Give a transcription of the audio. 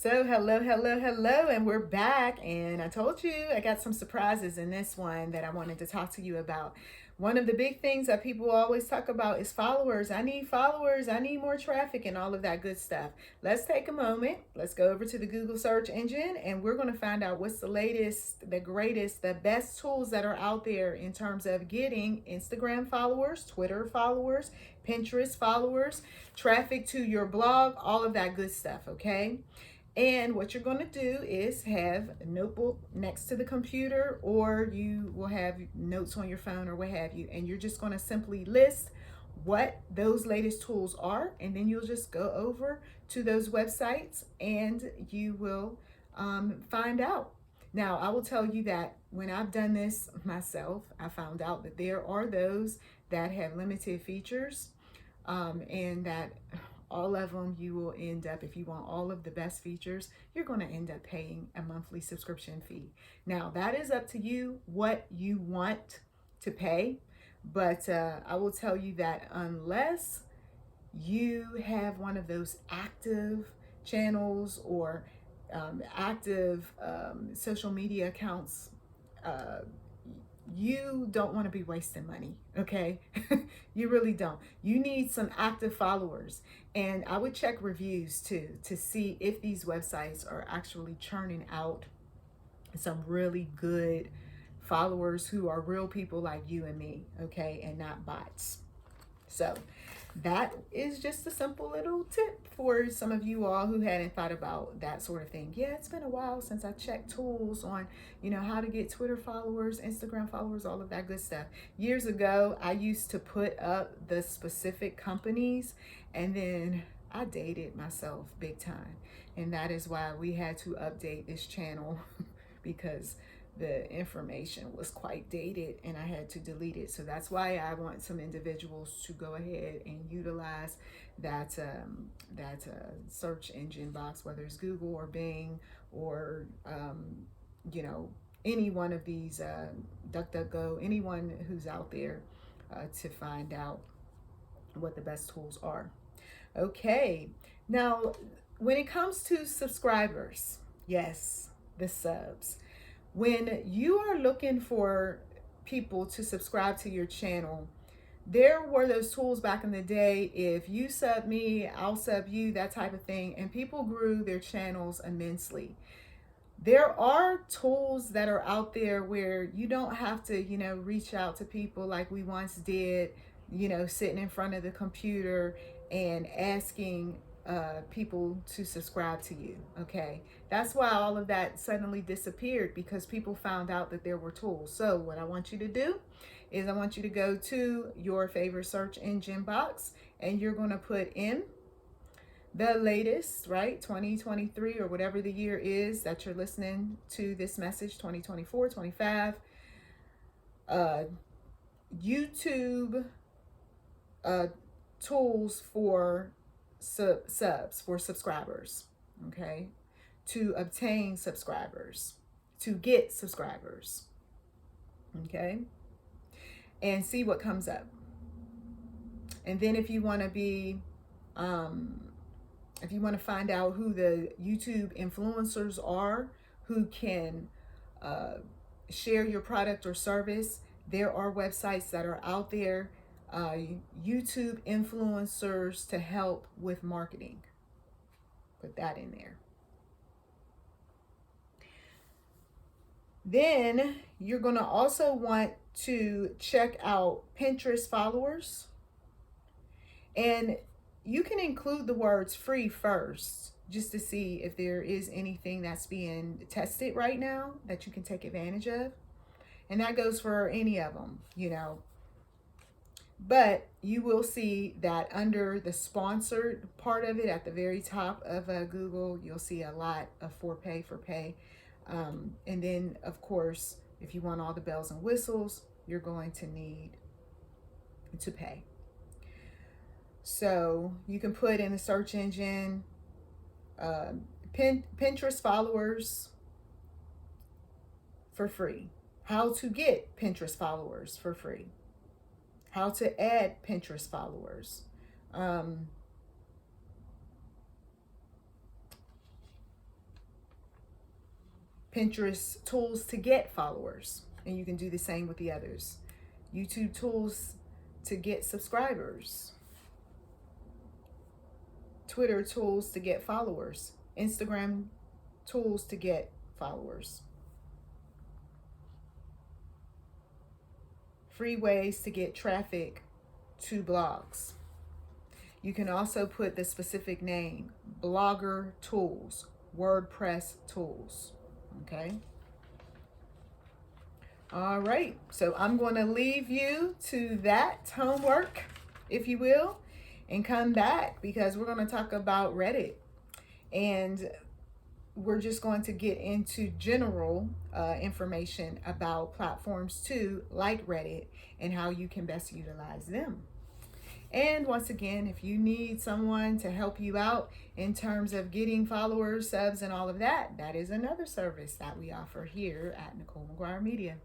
So, hello, and we're back. And I told you I got some surprises in this one that I wanted to talk to you about. One of the big things that people always talk about is followers. I need followers, I need more traffic, and all of that good stuff. Let's take a moment. Let's go over to the Google search engine, and we're going to find out what's the latest, the greatest, the best tools that are out there in terms of getting Instagram followers, Twitter followers, Pinterest followers, traffic to your blog, all of that good stuff, okay? And what you're going to do is have a notebook next to the computer, or you will have notes on your phone or what have you. And you're just going to simply list what those latest tools are. And then you'll just go over to those websites and you will find out. Now, I will tell you that when I've done this myself, I found out that there are those that have limited features and that all of them you will end up, if you want all of the best features, you're going to end up paying a monthly subscription fee. Now, that is up to you what you want to pay, but I will tell you that unless you have one of those active channels or active social media accounts, you don't want to be wasting money, okay? You really don't. You need some active followers. And I would check reviews too to see if these websites are actually churning out some really good followers who are real people like you and me, okay? And not bots. So that is just a simple little tip for some of you all who hadn't thought about that sort of thing. Yeah, it's been a while since I checked tools on, how to get Twitter followers, Instagram followers, all of that good stuff. Years ago, I used to put up the specific companies, and then I dated myself big time. And that is why we had to update this channel because the information was quite dated and I had to delete it. So that's why I want some individuals to go ahead and utilize that search engine box, whether it's Google or Bing or any one of these DuckDuckGo, anyone who's out there to find out what the best tools are. Okay, now when it comes to subscribers, yes, the subs. When you are looking for people to subscribe to your channel, there were those tools back in the day. If you sub me, I'll sub you, that type of thing. And people grew their channels immensely. There are tools that are out there where you don't have to, reach out to people like we once did, sitting in front of the computer and asking people to subscribe to you. Okay, that's why all of that suddenly disappeared, because people found out that there were tools. So what I want you to do is I want you to go to your favorite search engine box and you're going to put in the latest, right, 2023 or whatever the year is that you're listening to this message, 2024, 25, YouTube tools for subs, for subscribers, okay, to obtain subscribers, to get subscribers, okay, and see what comes up. And then if you want to be if you want to find out who the YouTube influencers are who can share your product or service, there are websites that are out there, YouTube influencers to help with marketing. Put that in there. Then you're going to also want to check out Pinterest followers. And you can include the words free first, just to see if there is anything that's being tested right now that you can take advantage of. And that goes for any of them, But you will see that under the sponsored part of it, at the very top of Google, you'll see a lot of for pay. And then, of course, if you want all the bells and whistles, you're going to need to pay. So you can put in the search engine, Pinterest followers for free. How to get Pinterest followers for free. How to add Pinterest followers. Pinterest tools to get followers, and you can do the same with the others. YouTube tools to get subscribers. Twitter tools to get followers. Instagram tools to get followers. Free ways to get traffic to blogs. You can also put the specific name, blogger tools, WordPress tools, okay? All right, so I'm going to leave you to that homework, if you will, and come back because we're going to talk about Reddit. And we're just going to get into general information about platforms too, like Reddit, and how you can best utilize them. And once again, if you need someone to help you out in terms of getting followers, subs, and all of that, that is another service that we offer here at Nicholl McGuire Media.